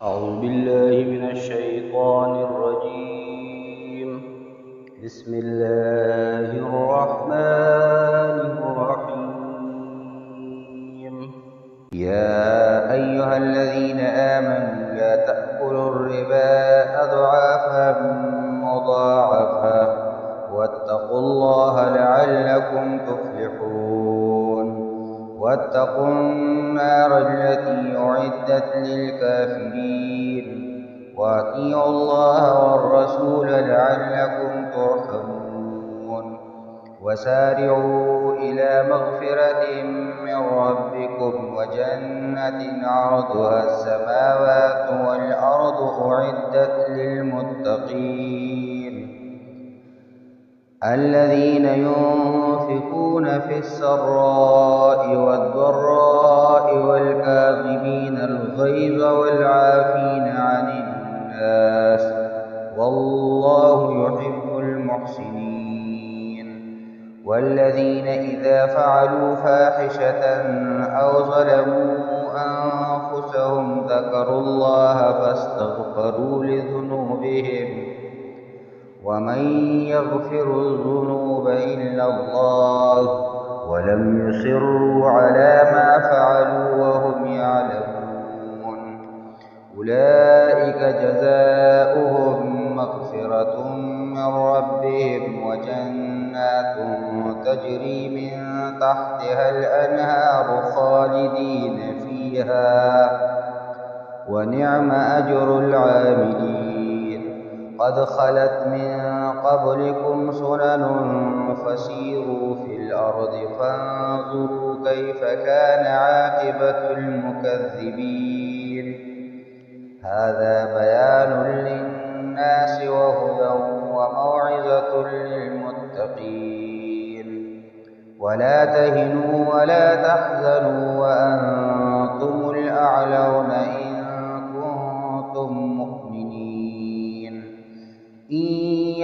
أعوذ بالله من الشيطان الرجيم. بسم الله الرحمن الرحيم. يا أيها الذين آمنوا لا تأكلوا الربا أضعافا مضاعفة واتقوا الله لعلكم تفلحون. واتقوا النار التي أعدت للكافرين وأطيعوا الله والرسول لعلكم ترحمون. وسارعوا إلى مغفرة من ربكم وجنة عرضها السماوات والأرض أعدت للمتقين الذين ينفقون في السراء والضراء والكاظمين الغيظ والعافين عن الناس والله يحب المحسنين. والذين إذا فعلوا فاحشة أو ظلموا أنفسهم ذكروا الله فاستغفروا لذنوبهم ومن يغفر الذنوب إلا الله ولم يصروا على ما فعلوا وهم يعلمون أولئك جزاؤهم مغفرة من ربهم وجنات تجري من تحتها الأنهار خالدين فيها ونعم أجر العاملين. قد خلت من قبلكم سنن فسيروا في الأرض فانظروا كيف كان عاقبة المكذبين. هذا بيان للناس وهدى وموعظة للمتقين. ولا تهنوا ولا تحزنوا وأنتم الأعلون إن كنتم مؤمنين. إن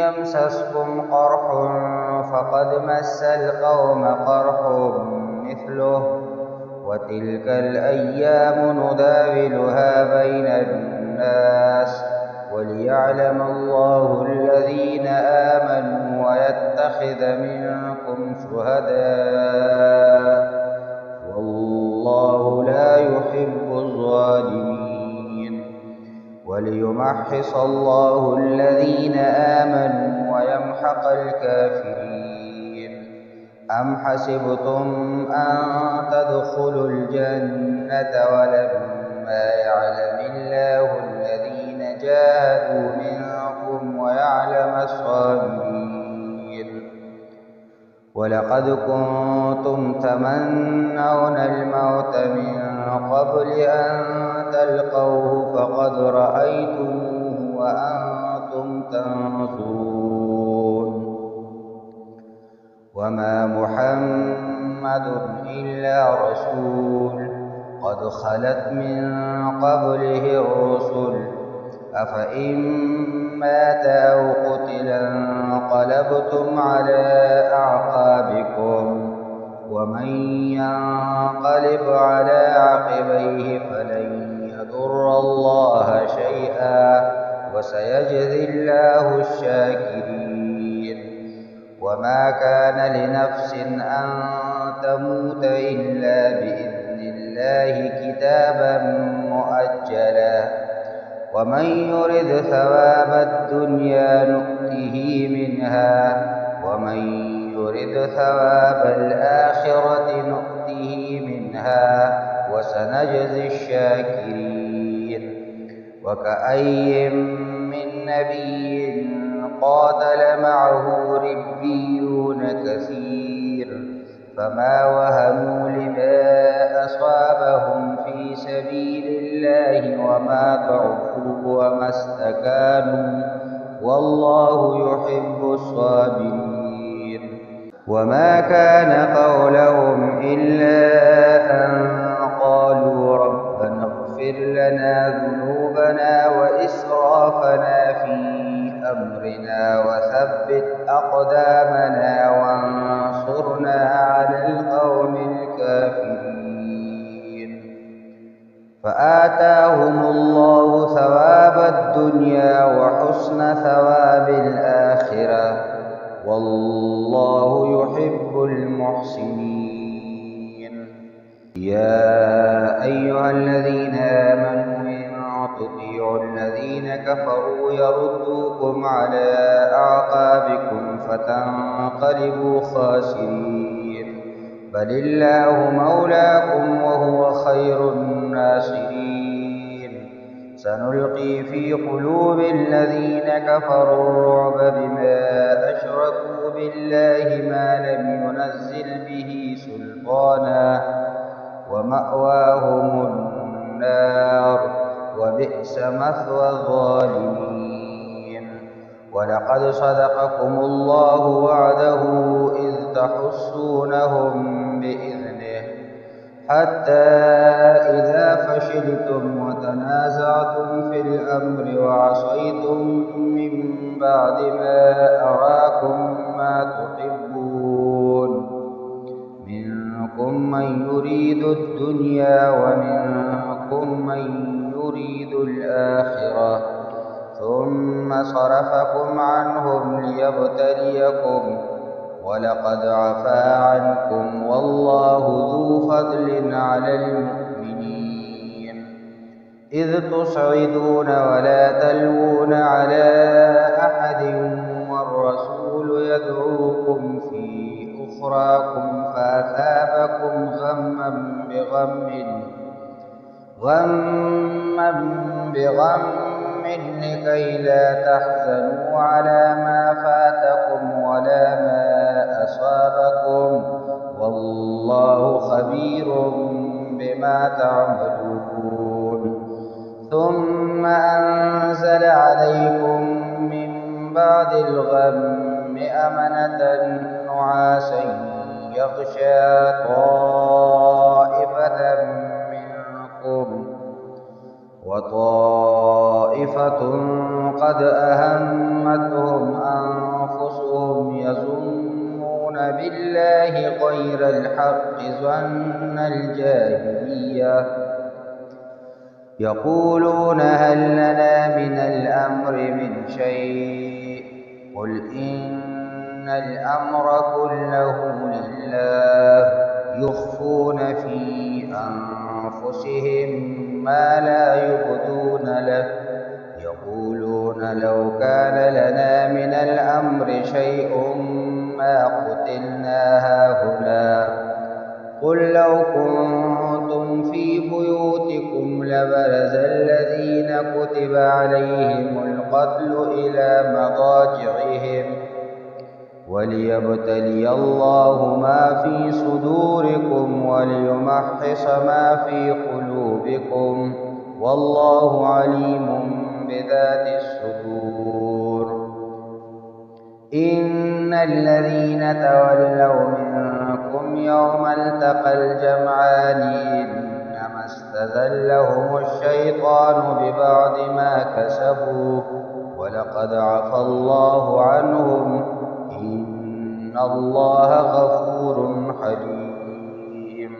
يمسسكم قرح فقد مس القوم قرح مثله وتلك الأيام نداولها بين الناس وليعلم الله الذين آمنوا ويتخذ منكم شهداء والله لا يحب الظالمين. وليمحص الله الذين آمنوا ويمحق الكافرين. أم حسبتم أن تدخلوا الجنة ولما يعلم الله الذين جاهدوا منكم ويعلم الصابرين. ولقد كنتم تمنون الموت من قبل أن تلقوه فقد رأيتموه وأنتم تنظرون. وما محمد إلا رسول قد خلت من قبله الرسل أفإن مات أو قتلا انقلبتم على أعقابكم ومن ينقلب على عقبيه فلن يضر الله شيئا وسيجزي الله الشاكرين. وما كان لنفس أن تموت إلا بإذن الله كتابا مؤجلا ومن يرد ثواب الدنيا نؤته منها ومن يرد ثواب الآخرة نؤته منها وسنجزي الشاكرين. وكأي من نبي قاتل معه ربيون كثير فما وهنوا لما أصابهم في سبيل الله وما ضعفوا وما استكانوا والله يحب الصابرين. وما كان قولهم إلا أن قالوا ربنا اغفر لنا ذنوبنا وإسرافنا في أمرنا وثبت أقدامنا وانصرنا على القوم الكافرين. فآتاهم الله كفروا يردوكم على أعقابكم فتنقلبوا خاسرين. بل الله مولاكم وهو خير الناصرين. سنلقي في قلوب الذين كفروا الرعب بما أشركوا بالله ما لم ينزل به سلطانا ومأواهم النار وبئس مثوى الظالمين. ولقد صدقكم الله وعده إذ تحسونهم بإذنه حتى إذا فشلتم وتنازعتم في الأمر وعصيتم من بعد ما أراكم ما تحبون منكم من يريد الدنيا ومنكم من يريد الآخرة ثم صرفكم عنهم ليبتليكم ولقد عفا عنكم والله ذو فضل على المؤمنين. إذ تصعدون ولا تلوون على أحد والرسول يدعوكم في أخراكم فأثابكم غما بغم لكي لا تحزنوا على ما فاتكم ولا ما أصابكم والله خبير بما تعملون. ثم أنزل عليكم من بعد الغم أمنة نعاسا يغشى طائفة منكم وطائفة قد أهمتهم أنفسهم يظنون بالله غير الحق ظن الجاهلية يقولون هل لنا من الأمر من شيء قل إن الأمر كله لله يخفون في أنفسهم ما لا يبدون لك يقولون لو كان لنا من الأمر شيء ما قتلنا هاهنا قل لو كنتم في بيوتكم لبرز الذين كتب عليهم القتل إلى مضاجعهم وليبتلي الله ما في صدوركم وليمحص ما في قلوبكم والله عليم بذات الصدور. إن الذين تولوا منكم يوم التقى الجمعان إنما استزلهم الشيطان ببعض ما كسبوا ولقد عفا الله عنهم إن الله غفور حليم.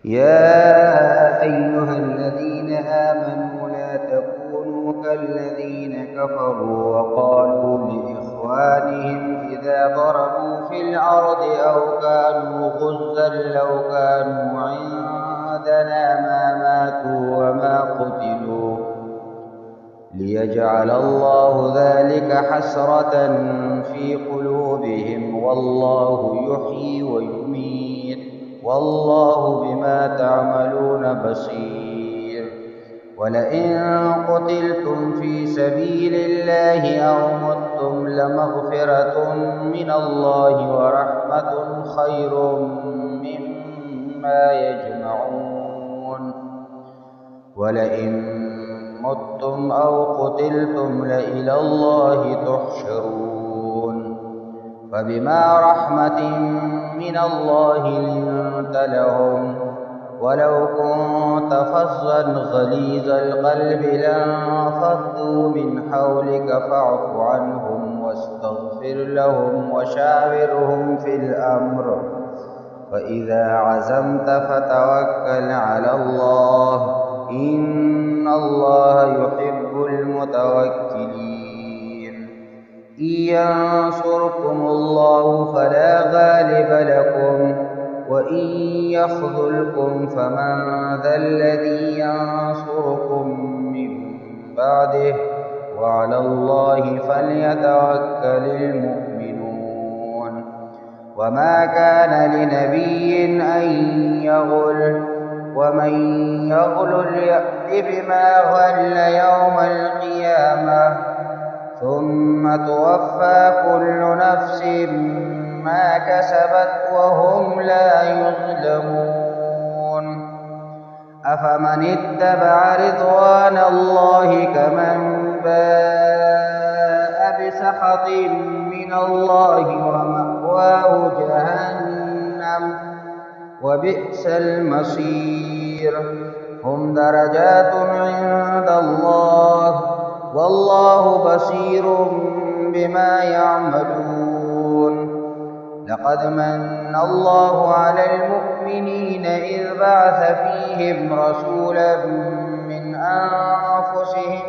يا أيها الذين آمنوا لا تكونوا كالذين كفروا وقالوا لإخوانهم إذا ضربوا في الأرض أو كانوا غزا لو كانوا عندنا ما ماتوا وما قتلوا ليجعل الله ذلك حسرة في قلوبهم والله يحيي ويميت والله بما تعملون بصير. ولئن قتلتم في سبيل الله أو متم لمغفرة من الله ورحمة خير مما يجمعون. ولئن متم أو قتلتم لإلى الله تحشرون. فبما رحمة من الله لنت لهم ولو كنت فظا غليظ القلب لانفضوا من حولك فاعف عنهم واستغفر لهم وشاورهم في الأمر فإذا عزمت فتوكل على الله إن الله يحب المتوكلين. إن ينصركم الله فلا غالب لكم وإن يخذلكم فمن ذا الذي ينصركم من بعده وعلى الله فليتوكل المؤمنون. وما كان لنبي أن يغل، ومن يغل يأت بما غل يوم القيامة، ثم توفى كل نفس ما كسبت وهم لا يظلمون. أفمن اتبع رضوان الله كمن باء بسخط من الله ومأواه جهنم وبئس المصير. هم درجات عند الله والله بصير بما يعملون. لقد من الله على المؤمنين إذ بعث فيهم رسولا من أنفسهم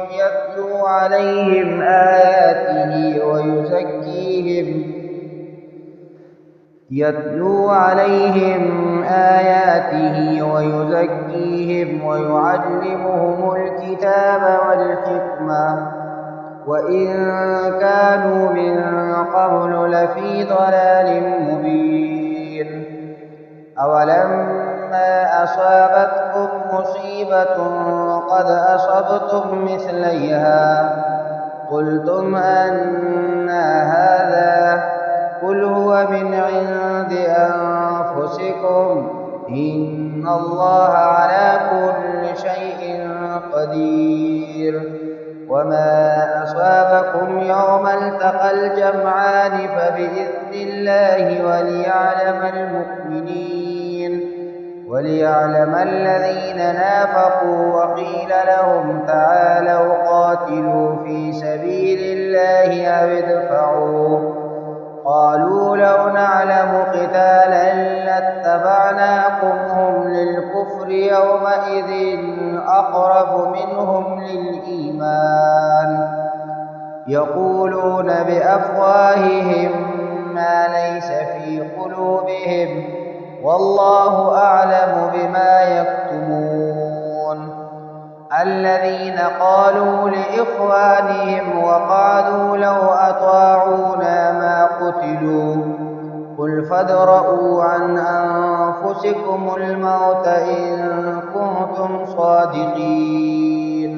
يتلو عليهم آياته ويزكيهم ويعلمهم الكتاب والحكمة وإن كانوا من قبل لفي ضلال مبين. أولما أصابتكم مصيبة قد أصبتم مثليها قلتم أنى هذا، قل هو من عند أنفسكم إن الله على كل شيء قدير. وما أصابكم يوم التقى الجمعان فبإذن الله وليعلم الذين نافقوا. وقيل لهم تعالوا قاتلوا في سبيل الله أو ادفعوا، قالوا لو نعلم قتالا لاتبعناكم هم للكفر يومئذ أقرب منهم للإيمان، يقولون بأفواههم ما ليس في قلوبهم والله أعلم بما يكتمون. الذين قالوا لإخوانهم وقعدوا لو أطاعونا ما قتلوا، قل فادرءوا عن أنفسكم الموت إن كنتم صادقين.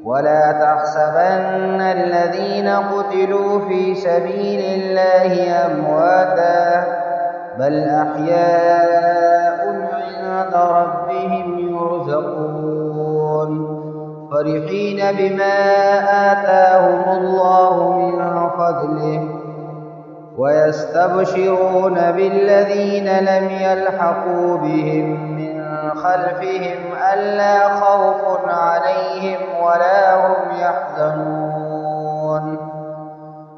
ولا تحسبن الذين قتلوا في سبيل الله أمواتا بل أحياء عند ربهم يرزقون، فرحين بما آتاهم الله من فضله ويستبشرون بالذين لم يلحقوا بهم من خلفهم ألا خوف عليهم ولا هم يحزنون.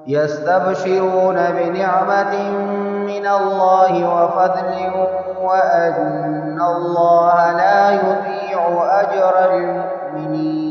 يستبشرون بنعمة من الله وفضل وأن الله لا يضيع أجر المؤمنين.